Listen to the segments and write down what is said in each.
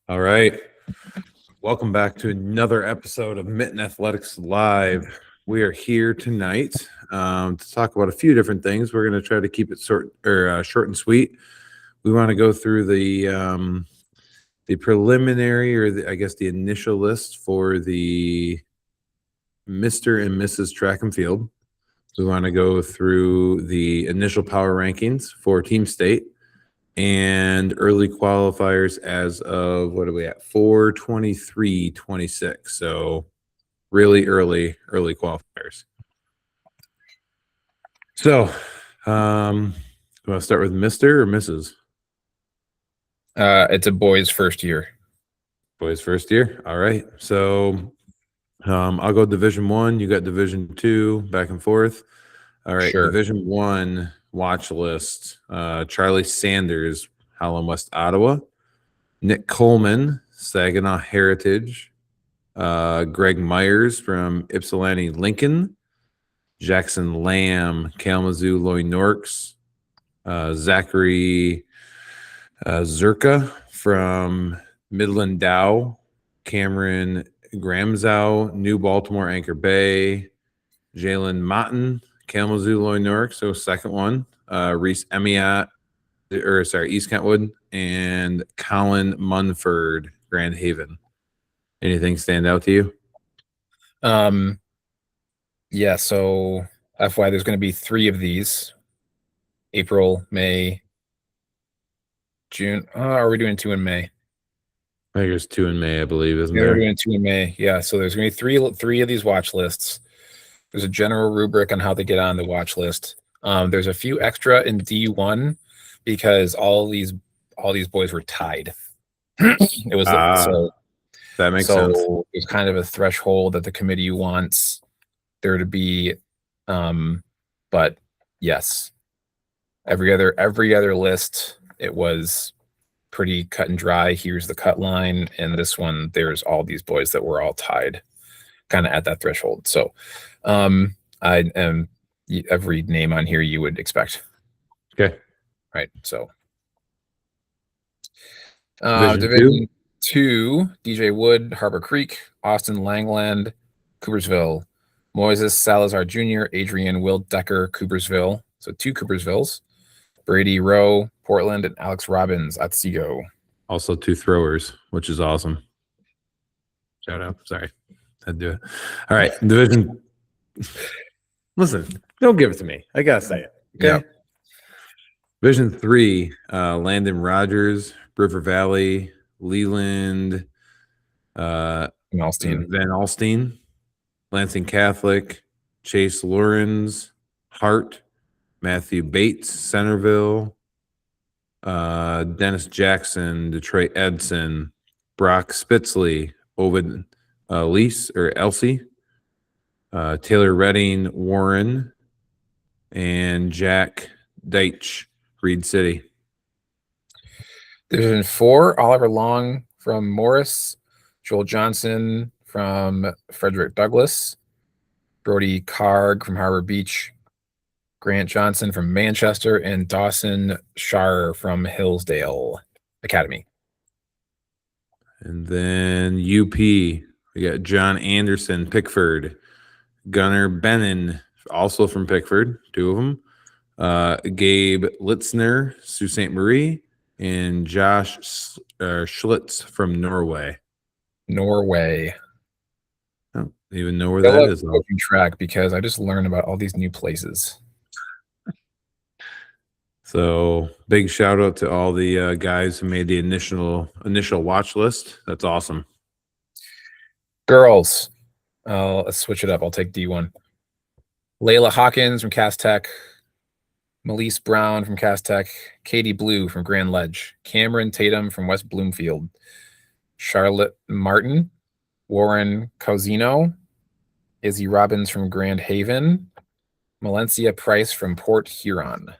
All right. Welcome back to another episode of Mitten Athletics Live. We are here tonight to talk about a few different things. We're going to try to keep it short and sweet. We want to go through the preliminary, or the initial list for the Mr. and Mrs. Track and Field. We want to go through the initial power rankings for Team State and early qualifiers as of, what are we at, 4/23/26. So really early qualifiers. So you want to start with Mr. or Mrs.? It's a boy's first year. Boys first year. All right. So I'll go Division 1, you got Division 2, back and forth. All right. Sure. Division 1 watch list. Charlie Sanders, Howland West, Ottawa. Nick Coleman, Saginaw Heritage. Greg Myers from Ypsilanti, Lincoln. Jackson Lamb, Kalamazoo, Loy Norks. Zachary Zerka from Midland Dow. Cameron Gramzow, New Baltimore, Anchor Bay. Jalen Mitten, Kalamazoo, Loy Norks, so second one. Reese Emiat, East Kentwood, and Colin Munford, Grand Haven. Anything stand out to you? Yeah, so FY, there's going to be 3 of these. April, May, June. Are we doing 2 in May? I think there's 2 in May, I believe, isn't Yeah, there? we're doing 2 in May. Yeah, so there's going to be three of these watch lists. There's a general rubric on how to get on the watch list. There's a few extra in D1 because all these boys were tied. It was so that makes sense. So it's kind of a threshold that the committee wants there to be. But yes, every other list, it was pretty cut and dry. Here's the cut line, and this one, there's all these boys that were all tied, kind of at that threshold. So, I am every name on here you would expect. Okay. Right. So, Division 2, DJ Wood, Harbor Creek, Austin Langland, Coopersville, Moises Salazar Jr., Adrian Will Decker, Coopersville. So 2 Coopersvilles. Brady Rowe, Portland, and Alex Robbins, Otsego. Also 2 throwers, which is awesome. Shout out. Sorry. Had to do it. All right. Division. Listen, don't give it to me. I got to say it. Okay. Yeah. Division 3, Landon Rogers, River Valley, Leland, Van Alstine, Lansing Catholic, Chase Lawrence, Hart, Matthew Bates, Centerville, Dennis Jackson, Detroit Edson, Brock Spitzley, Ovid Elsie, Taylor Redding, Warren, and Jack Deitch, Reed City. Division 4, Oliver Long from Morris, Joel Johnson from Frederick Douglass, Brody Karg from Harbor Beach, Grant Johnson from Manchester, and Dawson Shar from Hillsdale Academy. And then UP, we got John Anderson, Pickford, Gunnar Bennon, also from Pickford, 2 of them, Gabe Litzner, Sault Ste. Marie, and Josh Schlitz from Norway. I don't even know where that is. Track because I just learned about all these new places. So big shout out to all the guys who made the initial watch list. That's awesome. Girls, let's switch it up. I'll take D1. Layla Hawkins from Cass Tech, Melise Brown from Cass Tech, Katie Blue from Grand Ledge, Cameron Tatum from West Bloomfield, Charlotte Martin, Warren Cosino, Izzy Robbins from Grand Haven, Valencia Price from Port Huron.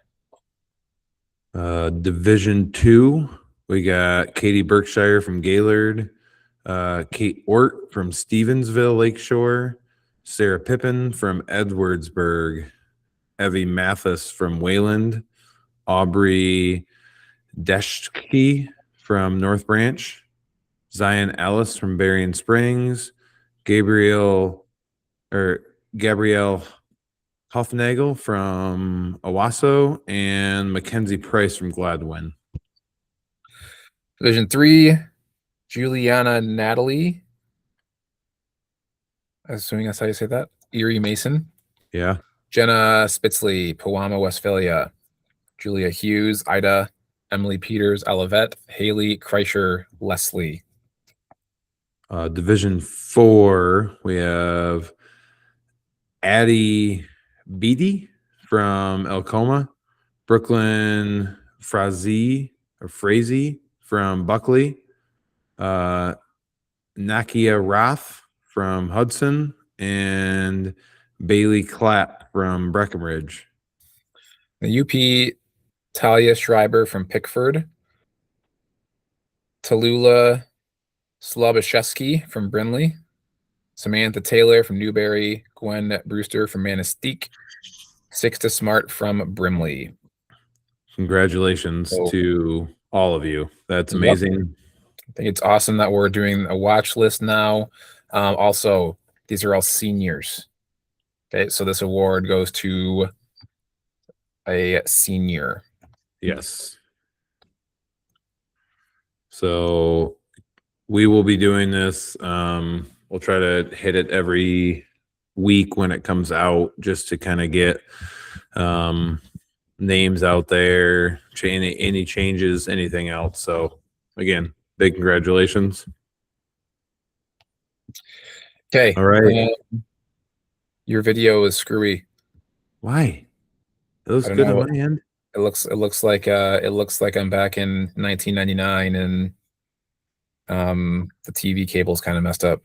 Division 2, we got Katie Berkshire from Gaylord, Kate Ort from Stevensville Lakeshore, Sarah Pippin from Edwardsburg, Evie Mathis from Wayland, Aubrey Deschke from North Branch, Zion Ellis from Berrien Springs, Gabrielle Gabrielle Hoffnagel from Owasso, and Mackenzie Price from Gladwin. Division 3, Juliana Natalie. Assuming that's how you say that. Erie Mason. Yeah. Jenna Spitzley, Pewama, Westphalia. Julia Hughes, Ida, Emily Peters, Olivet, Haley Kreischer, Leslie. Division 4, we have Addie Beatty from Elcoma, Brooklyn Frazee from Buckley, Nakia Roth from Hudson, and Bailey Clapp from Breckenridge. The UP, Talia Schreiber from Pickford, Tallulah Slobashevsky from Brinley, Samantha Taylor from Newberry, Gwen Brewster from Manistee, Sixta Smart from Brimley. Congratulations to all of you. That's amazing. I think it's awesome that we're doing a watch list now. Also, these are all seniors. Okay, so this award goes to a senior. Yes. So we will be doing this. We'll try to hit it every week when it comes out, just to kind of get names out there, any changes, anything else. So again, big congratulations. Okay. All right. Your video is screwy. Why? It looks good on my end. It looks like I'm back in 1999 and the TV cable's kind of messed up.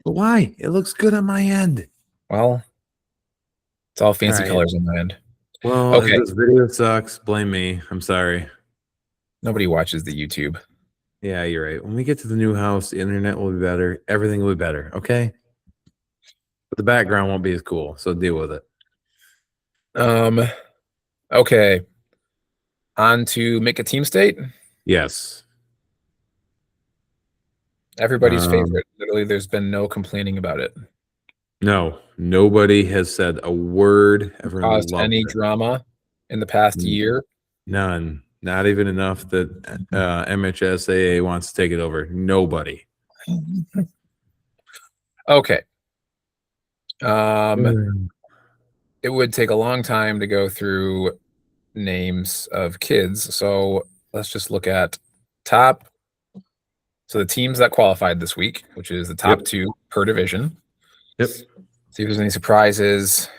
But why? It looks good on my end. Well, it's all fancy colors on my end. Well, okay. If this video sucks, blame me. I'm sorry. Nobody watches the YouTube. Yeah, you're right. When we get to the new house, the internet will be better. Everything will be better. Okay. But the background won't be as cool. So deal with it. Okay. On to make a team state. Yes. Everybody's favorite. Literally, there's been no complaining about it. No, nobody has said a word. Everyone caused any drama in the past year? None. Not even enough that MHSAA wants to take it over. Nobody. Okay. It would take a long time to go through names of kids. So let's just look at top. So the teams that qualified this week, which is the top two per division. Yep. See if there's any surprises.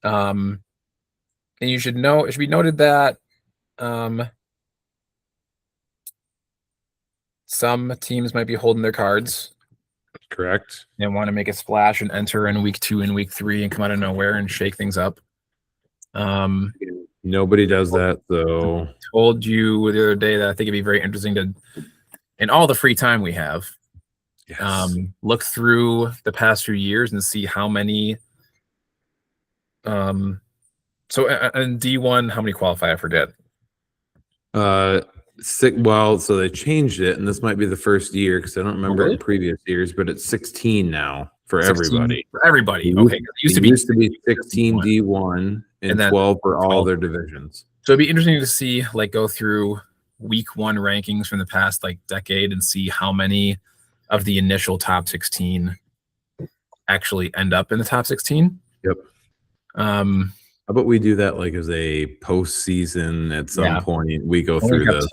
And you should know, it should be noted that some teams might be holding their cards. Correct. And want to make a splash and enter in week 2 and week 3 and come out of nowhere and shake things up. Nobody does that, though. Told you the other day that I think it'd be very interesting to, in all the free time we have, look through the past few years and see how many. So in D1, how many qualify? I forget. Well, so they changed it, and this might be the first year because I don't remember in previous years, but it's 16 now for 16 everybody. For everybody. Okay. It used to be 16 D1 and 12 for all their divisions. So it'd be interesting to see, like, go through week 1 rankings from the past decade and see how many of the initial top 16 actually end up in the top 16. Yep. How about we do that as a postseason at some point? We go through this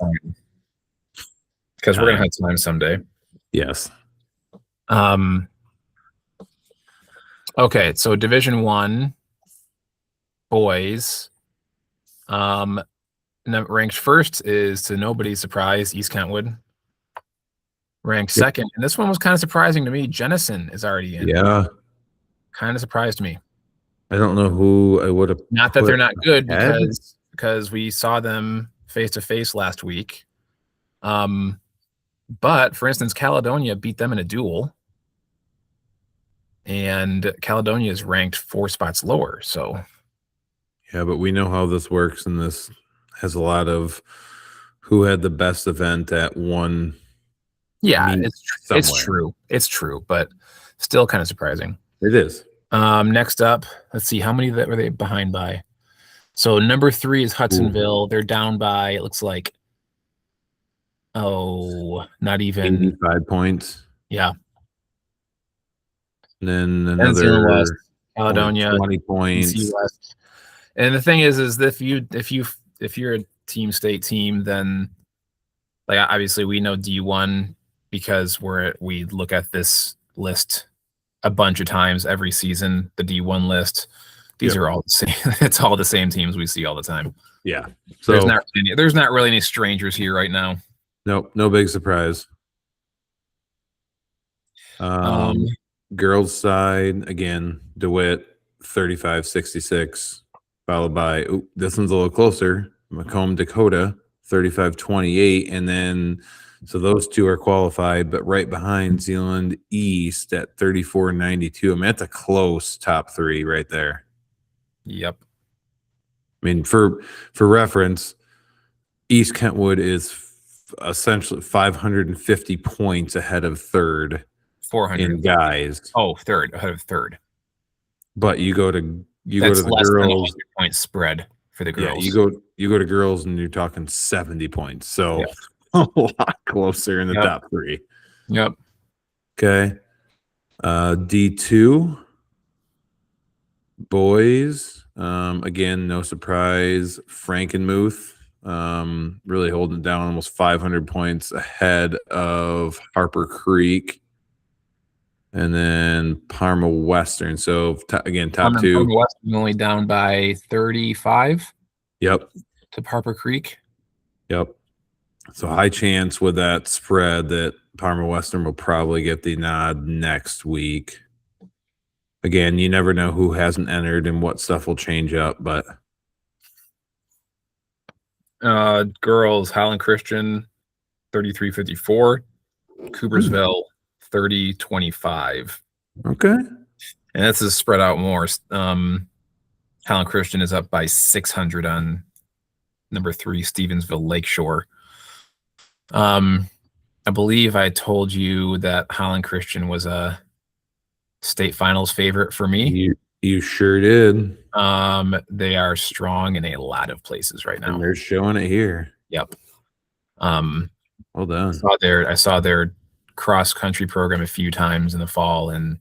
because we're gonna have time someday. Yes. Okay, so Division 1 boys. Ranked first is, to nobody's surprise, East Kentwood. Ranked second, and this one was kind of surprising to me. Jennison is already in. Yeah. Kind of surprised me. I don't know who I would have. Not that they're not good, because we saw them face to face last week. But for instance, Caledonia beat them in a duel, and Caledonia is ranked 4 spots lower. So, yeah, but we know how this works, and this has a lot of who had the best event at one Yeah, meet it's somewhere. true. It's true, but still kind of surprising. It is. Next up, let's see how many that were they behind by. So number 3 is Ooh, Hudsonville. They're down by it looks like not even 85 points. yeah. And then New Zealand West, another point, Caledonia, 20 BC points. West. And the thing is if you're a team state team, then like obviously we know D1 because we look at this list a bunch of times every season, the D1 list. These Yep. are all the same. It's all the same teams we see all the time. Yeah. There's So not really any strangers here right now. nope, no big surprise. Girls side again, DeWitt 35-66, followed by this one's a little closer, Macomb, Dakota 35-28, and then so those two are qualified, but right behind Zealand East at 34-92. I mean, that's a close top 3 right there. Yep. I mean, for reference, East Kentwood is essentially 550 points ahead of third 400 in guys. Oh, third ahead of third. But you go to the less girls. Than a 100-point spread for the girls. Yeah, you go to girls and you're talking 70 points. So a lot closer in the top 3. Yep. Okay. D2 boys. Again, no surprise. Frankenmuth really holding it down, almost 500 points ahead of Harper Creek. And then Parma Western. So again, top 2. Parma Western only down by 35. Yep. To Harper Creek. Yep. So high chance with that spread that Parma Western will probably get the nod next week. Again, you never know who hasn't entered and what stuff will change up, but girls, Highland Christian 33-54, Coopersville 30-25. Okay. And this is spread out more. Highland Christian is up by 600 on number 3, Stevensville Lakeshore. I believe I told you that Highland Christian was a state finals favorite for me. You sure did. They are strong in a lot of places right now. And they're showing it here. Yep. Well done. I saw their cross country program a few times in the fall, and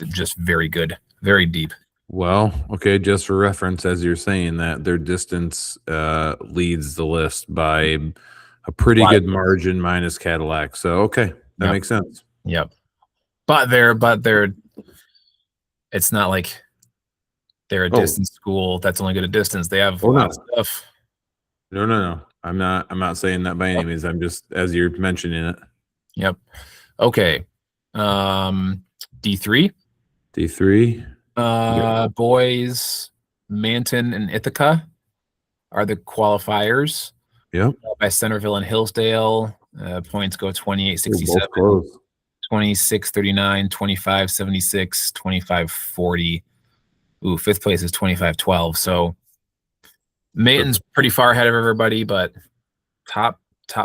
just very good, very deep. Well, okay, just for reference, as you're saying that, their distance leads the list by a pretty good margin minus Cadillac. So okay, that makes sense. Yep. But they're it's not like they're a distance school that's only good at distance. They have a lot of stuff. No. I'm not saying that by any means. I'm just as you're mentioning it. Yep. Okay. D3. Boys, Mitten and Ithaca are the qualifiers. Yep. By Centerville and Hillsdale. Points go 28-67, 26-39, 25-76, 25-40. Ooh, 5th place is 25-12. So Mitten's pretty far ahead of everybody, but top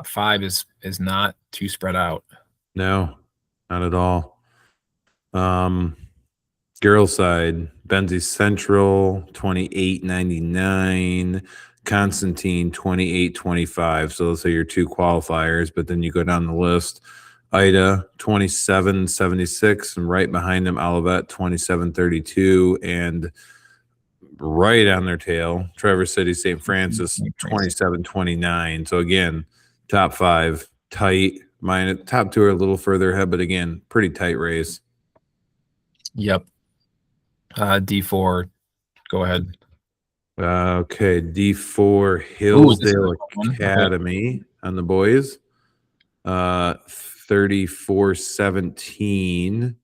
5 is not too spread out. No, not at all. Girls side, Benzie Central 28-99, Constantine 28-25. So those are your 2 qualifiers, but then you go down the list. Ida 27-76, and right behind them Olivet 27-32, and right on their tail Traverse City St. Francis 27-29. So again, top 5 tight. Top 2 are a little further ahead, but again, pretty tight race. Yep. D4, go ahead. Okay, D4 Hillsdale Academy on the boys. 34-17,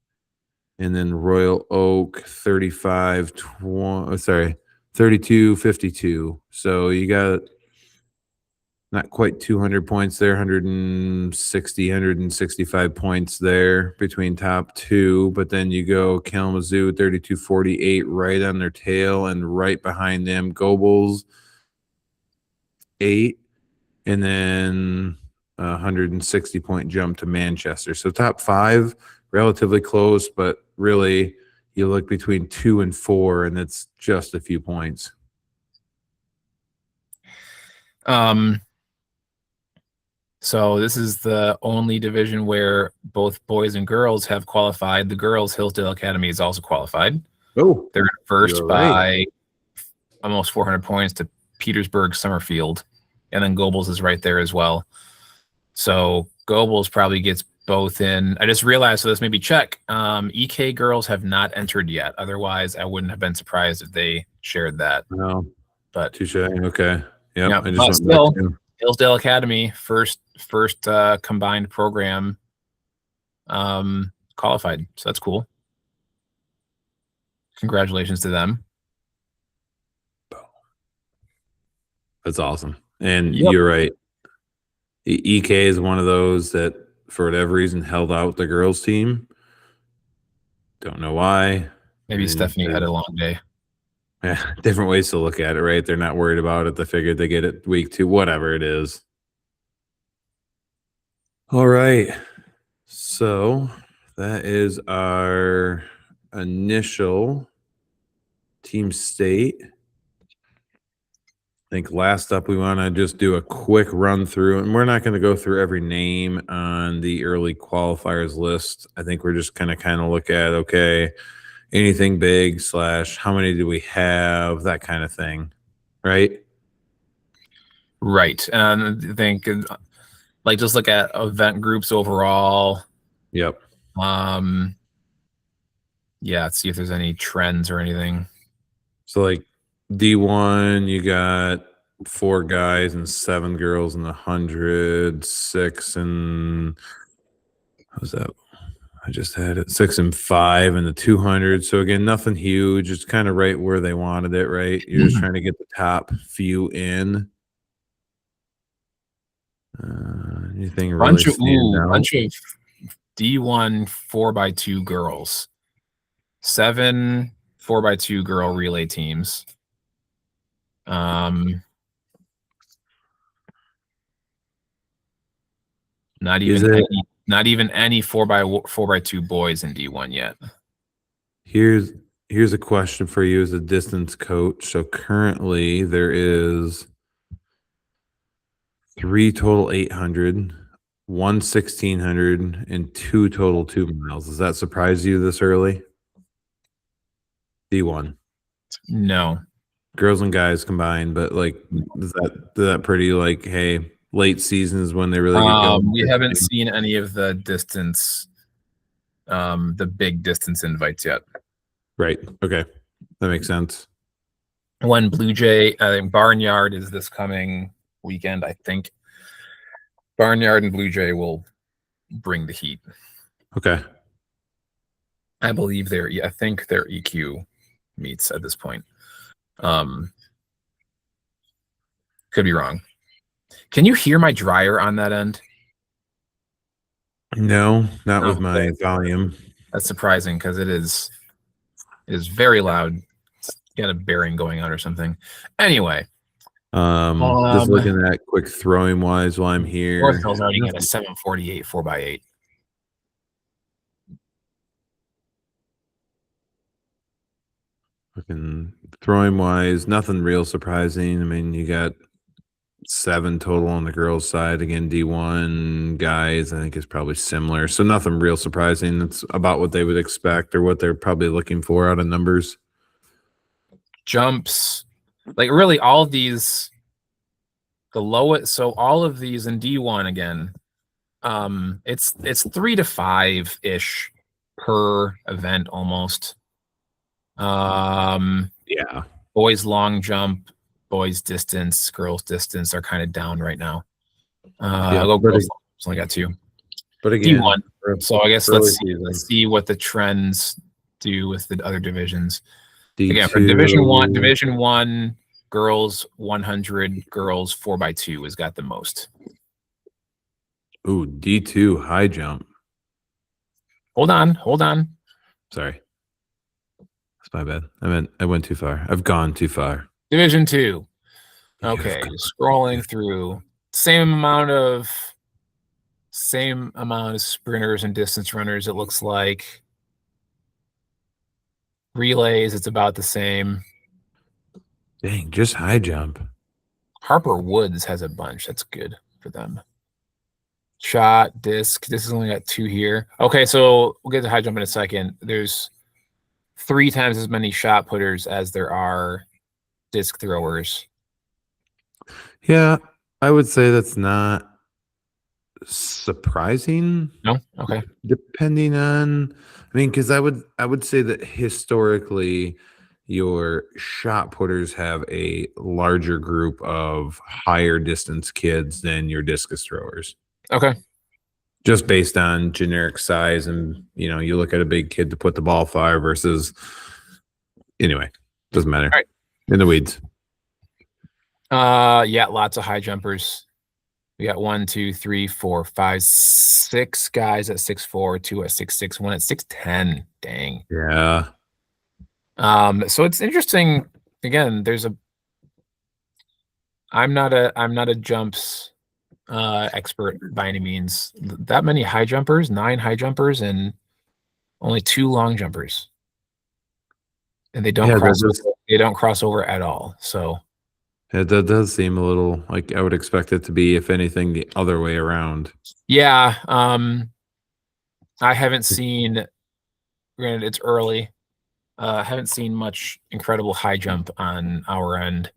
and then Royal Oak 32-52. So you got not quite 200 points there, 160, 165 points there between top 2. But then you go Kalamazoo 32-48 right on their tail, and right behind them Gobles 8, and then a 160-point jump to Manchester. So top 5, relatively close, but really you look between 2 and 4, and it's just a few points. So this is the only division where both boys and girls have qualified. The girls' Hillsdale Academy is also qualified. Oh, They're first you're by right. almost 400 points to Petersburg Summerfield, and then Goebbels is right there as well. So Goebbels probably gets both in. I just realized, so this maybe check. EK girls have not entered yet. Otherwise, I wouldn't have been surprised if they shared that. No, But touche. Okay. Yep. yeah, I just but went still, back to. Hillsdale Academy first combined program qualified. So that's cool. Congratulations to them. That's awesome. And Yep. you're right. EK is one of those that, for whatever reason, held out the girls' team. Don't know why. Maybe Stephanie had a long day. Yeah, different ways to look at it, right? They're not worried about it. They figured they get it week 2, whatever it is. All right. So that is our initial team state. I think last up, we want to just do a quick run through, and we're not going to go through every name on the early qualifiers list. I think we're just going to kind of look at, okay, anything big / how many do we have, that kind of thing, right? Right. And I think like just look at event groups overall. Yep. Yeah, let's see if there's any trends or anything. So like D1, you got 4 guys and 7 girls in the 100, 6 and what was that? I just had it 6 and 5 in the 200. So again, nothing huge. It's kind of right where they wanted it, right? You're just trying to get the top few in. Anything really stand out? Bunch of D1 4x2 girls. 7 4x2 girl relay teams. Not even any 4x2 boys in D1 yet. Here's a question for you as a distance coach. So currently there is 3 total 800, 1 1600, and 2 total 2 miles. Does that surprise you this early? D1. No. Girls and guys combined, but like is that pretty like, hey, late season is when they really get going? We haven't seen any of the distance, the big distance invites yet. Right. Okay. That makes sense. When Blue Jay, I think Barnyard is this coming weekend, I think. Barnyard and Blue Jay will bring the heat. Okay. I believe I think their EQ meets at this point. Could be wrong. Can you hear my dryer on that end? No, not with my volume. That's surprising because it is very loud. It's got a bearing going on or something. Anyway. Just looking at quick throwing wise while I'm here. Northville's already got a 748 4x8. Looking throwing wise, nothing real surprising. I mean, you got 7 total on the girls' side. Again, D1 guys, I think is probably similar. So nothing real surprising. It's about what they would expect or what they're probably looking for out of numbers. Jumps, like really all of these, the lowest. So all of these in D1 again, it's 3 to 5 ish per event almost. Yeah. Boys long jump, boys distance, girls distance are kind of down right now. Girls only got 2. But again, D1. So I guess let's see what the trends do with the other divisions. D2, Again, for Division 1, girls 100, girls 4x2 has got the most. Ooh, D2 high jump. Hold on. Sorry. That's my bad. I went too far. I've gone too far. Division 2. Okay, scrolling through. Same amount of same amount of sprinters and distance runners, it looks like. Relays, it's about the same. Dang, just high jump. Harper Woods has a bunch. That's good for them. Shot, disc. This has only got 2 here. Okay, so we'll get to high jump in a second. There's 3 times as many shot putters as there are disc throwers. Yeah, I would say that's not surprising. No? Okay. Depending on, I mean, because I would say that historically, your shot putters have a larger group of higher distance kids than your discus throwers. Okay. Just based on generic size, and you look at a big kid to put the ball far versus. Anyway, doesn't matter. All right. In the weeds. Yeah, lots of high jumpers. We got 1, 2, 3, 4, 5, 6 guys at 6'4", 2 at 6'6", 1 at 6'10". Dang. Yeah. So it's interesting. Again, I'm not a jumps expert by any means. That many high jumpers, 9 high jumpers, and only 2 long jumpers, and they don't cross. They don't cross over at all. So that does seem a little like I would expect it to be, if anything, the other way around. Yeah. I haven't seen. Granted, it's early. Haven't seen much incredible high jump on our end.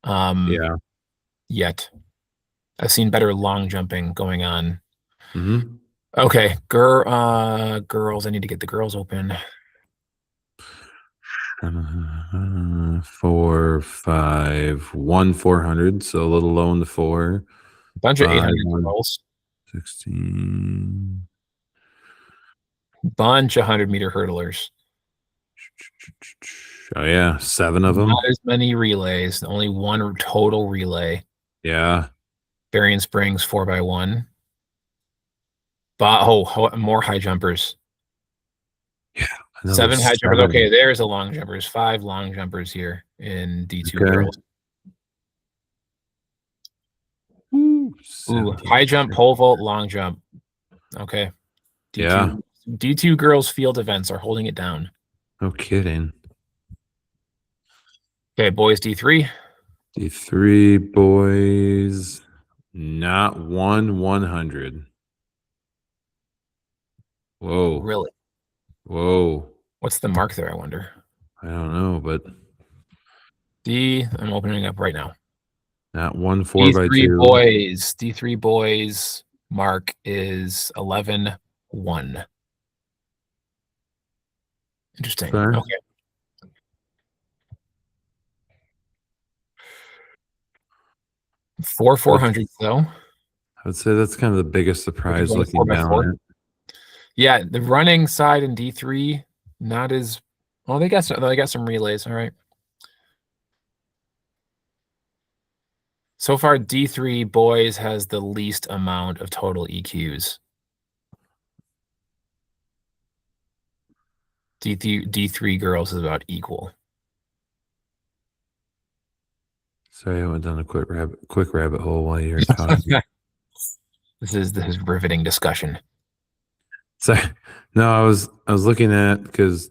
Yeah. Yet. I've seen better long jumping going on. Mm-hmm. Okay, girls. I need to get the girls open. 4, 5, 1 400, so a little low in the 4. Bunch of 800 girls. 16. Bunch of 100-meter hurdlers. Oh yeah, 7 of them. Not as many relays. Only 1 total relay. Yeah. Berrien Springs 4x1. More high jumpers. Yeah. 7 high jumpers. Okay, there's a long jumpers. 5 long jumpers here in D2 girls. Ooh, high jump, pole vault, long jump. Okay. D2 girls field events are holding it down. No kidding. Okay, boys D3. D3 boys, not 100. Whoa. Really? Whoa. What's the mark there, I wonder? I don't know, but I'm opening up right now. Not 1 4x2. D3 boys mark is 11-1. Interesting. Fair. Okay. Four 400s though. I would say that's kind of the biggest surprise looking down on it. Yeah, the running side in D3 not as well. They got some relays. All right. So far, D3 boys has the least amount of total EQs. D3 girls is about equal. Sorry, I went down a quick rabbit hole while you were talking. This is riveting discussion. Sorry, no, I was looking at, because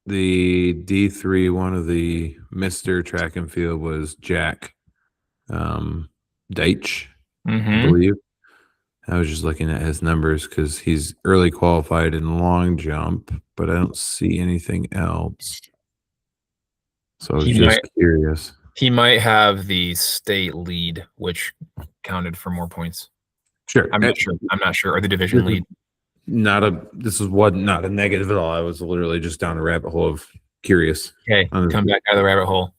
the D3, one of the Mr. Track and Field was Jack Deitch, I believe. I was just looking at his numbers because he's early qualified in long jump, but I don't see anything else. So I was just curious. He might have the state lead, which counted for more points. Sure. I'm not sure. Or the division lead. Not a negative at all. I was literally just down a rabbit hole of curious. Okay, come back out of the rabbit hole.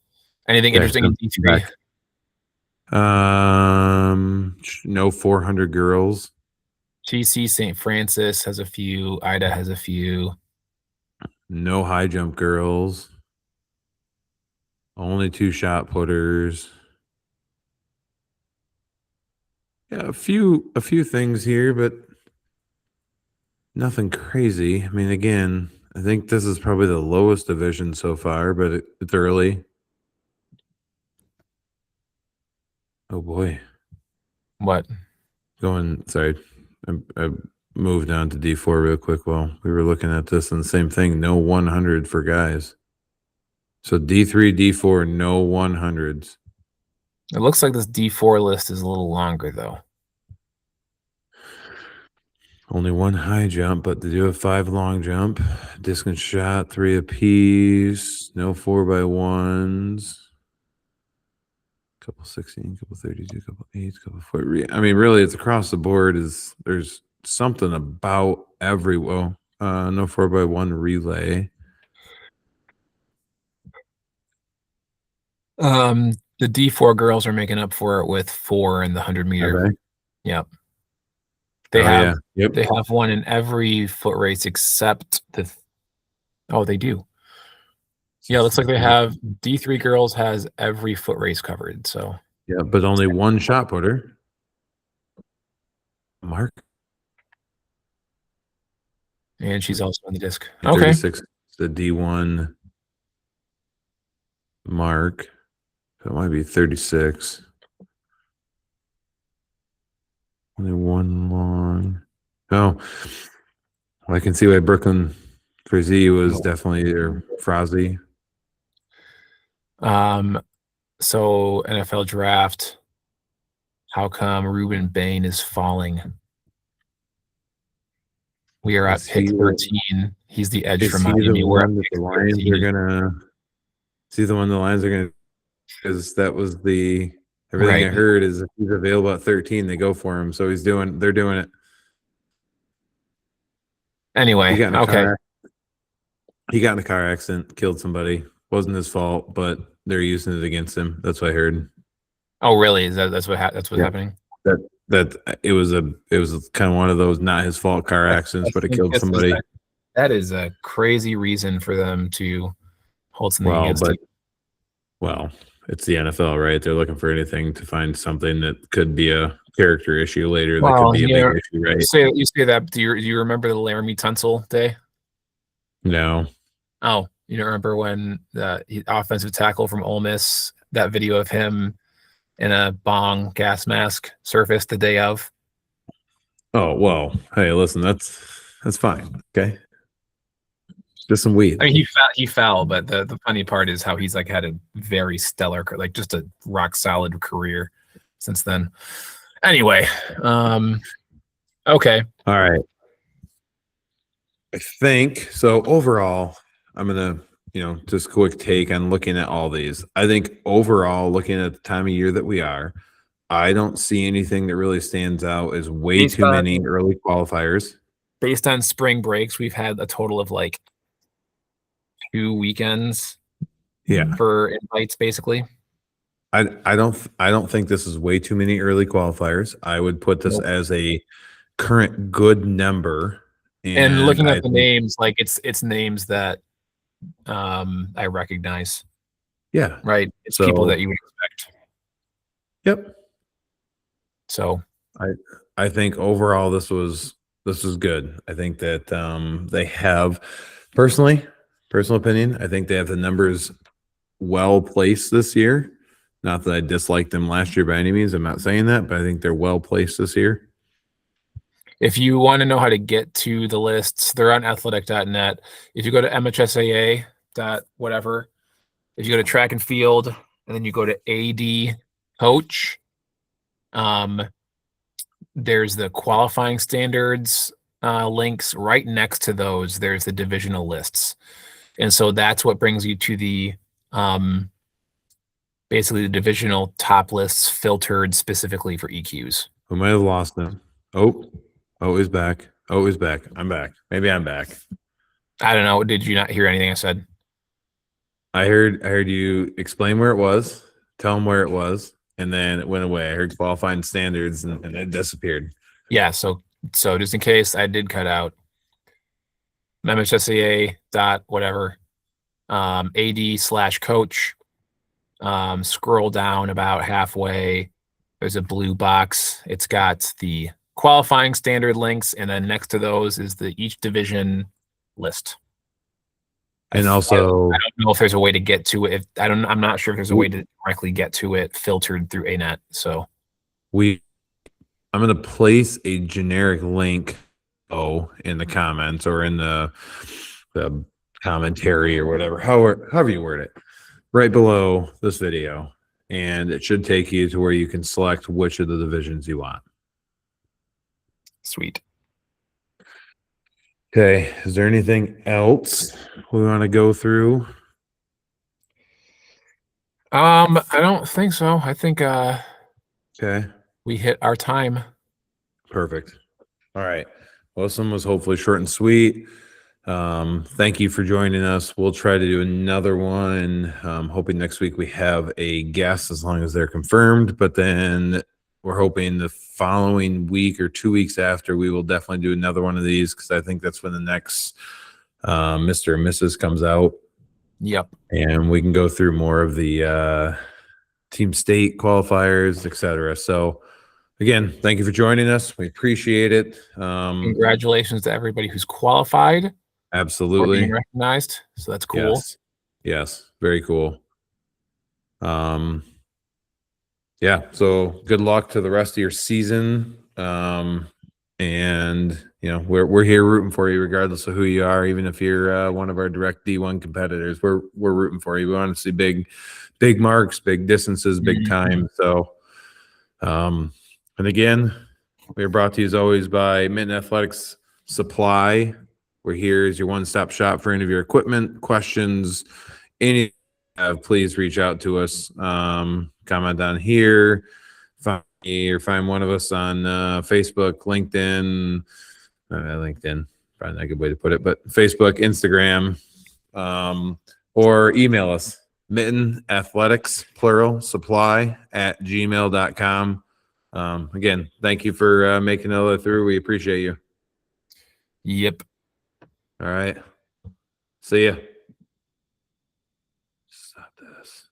Anything interesting in D3? No 400 girls. TC St. Francis has a few. Ida has a few. No high jump girls. Only 2 shot putters. Yeah, a few things here, but nothing crazy. I mean, again, I think this is probably the lowest division so far, but it's early. Oh boy. What? Sorry, I moved on to D4 real quick while we were looking at this, and the same thing, no 100 for guys. So D3, D4, no 100s. It looks like this D4 list is a little longer though. Only one high jump, but they do have 5 long jump. Disc and shot, 3 apiece. No 4x1s. Couple 16, couple 32, couple 8, couple 40. I mean, really, it's across the board. There's something about every no 4x1 relay. The D4 girls are making up for it with 4 in the 100-meter. Okay. Yep. They have yeah. Yep. They have one in every foot race except the. Oh, they do. Yeah, looks like they have D3 girls has every foot race covered. So yeah, but only one shot putter. Mark. And she's also on the disc. 36, the D1 mark. So it might be 36. Only one long. Oh, well, I can see why Brooklyn Frizzy was definitely or Frozzy. So NFL draft. How come Ruben Bain is falling? We are at pick 13. He's the edge from Miami. We're at the Lions are gonna see the one the Lions are gonna, because that was the everything I heard is if he's available at 13, they go for him. So they're doing it. Anyway, he got in a car accident, killed somebody. Wasn't his fault, but they're using it against him. That's what I heard. Oh, really? Is that's what's happening? That it was kind of one of those not his fault car accidents, but it killed somebody. That is a crazy reason for them to hold something against him. Well, it's the NFL, right? They're looking for anything to find something that could be a character issue later. That could be a big issue, right? You say that. Do you remember the Laramie Tunsil day? No. Oh, you don't remember when the offensive tackle from Ole Miss, that video of him in a bong gas mask surfaced the day of? Oh, well, hey, listen, that's fine. Okay. Just some weed. I mean, he fell, but the funny part is how he's like had a very stellar, like just a rock solid career since then. Anyway, okay. All right. I think so. Overall, I'm gonna, just quick take on looking at all these. I think overall, looking at the time of year that we are, I don't see anything that really stands out as way too many early qualifiers. Based on spring breaks, we've had a total of like 2 weekends. Yeah. For invites, basically. I don't think this is way too many early qualifiers. I would put this as a current good number. And looking at the names, like it's names that I recognize. Yeah. Right. It's people that you would expect. Yep. So I think overall this was good. I think that they have personal opinion, I think they have the numbers well placed this year. Not that I disliked them last year by any means. I'm not saying that, but I think they're well placed this year. If you want to know how to get to the lists, they're on athletic.net. If you go to MHSAA whatever, if you go to track and field and then you go to AD coach, there's the qualifying standards links right next to those. There's the divisional lists. And so that's what brings you to the basically the divisional top lists filtered specifically for EQs. We might have lost them. Oh, he's back. Oh, he's back. I'm back. Maybe I'm back. I don't know. Did you not hear anything I said? I heard you explain where it was, tell them where it was, and then it went away. I heard qualifying standards and it disappeared. Yeah, so just in case I did cut out, MHSAA whatever, AD/coach, scroll down about halfway. There's a blue box. It's got the qualifying standard links, and then next to those is the each division list. And also, I don't know if there's a way to get to it. I'm not sure if there's a way to directly get to it filtered through ANET. So I'm going to place a generic link in the comments or in the commentary or whatever, however you word it, right below this video. And it should take you to where you can select which of the divisions you want. Sweet. Okay. Is there anything else we want to go through? I don't think so. I think Okay. we hit our time. Perfect. All right. Well, this one was hopefully short and sweet. Thank you for joining us. We'll try to do another one. Hoping next week we have a guest as long as they're confirmed, but then we're hoping the following week or 2 weeks after we will definitely do another one of these because I think that's when the next Mr. and Mrs. comes out. Yep. And we can go through more of the team state qualifiers, etc. So again, thank you for joining us. We appreciate it. Congratulations to everybody who's qualified or Absolutely. being recognized. So that's cool. Yes. Yes. Very cool. Yeah. So good luck to the rest of your season. And you know, we're here rooting for you regardless of who you are, even if you're one of our direct D1 competitors. We're rooting for you. We want to see big marks, big distances, big time. So and again, we are brought to you as always by Mitten Athletics Supply. We're here as your one-stop shop for any of your equipment questions. Any please reach out to us. Comment on here. Find me or find one of us on Facebook, LinkedIn. LinkedIn, probably not a good way to put it, but Facebook, Instagram, or email us. Mitten Athletics, plural, supply at gmail.com. Again, thank you for making it through. We appreciate you. Yep. All right. See ya. Stop this.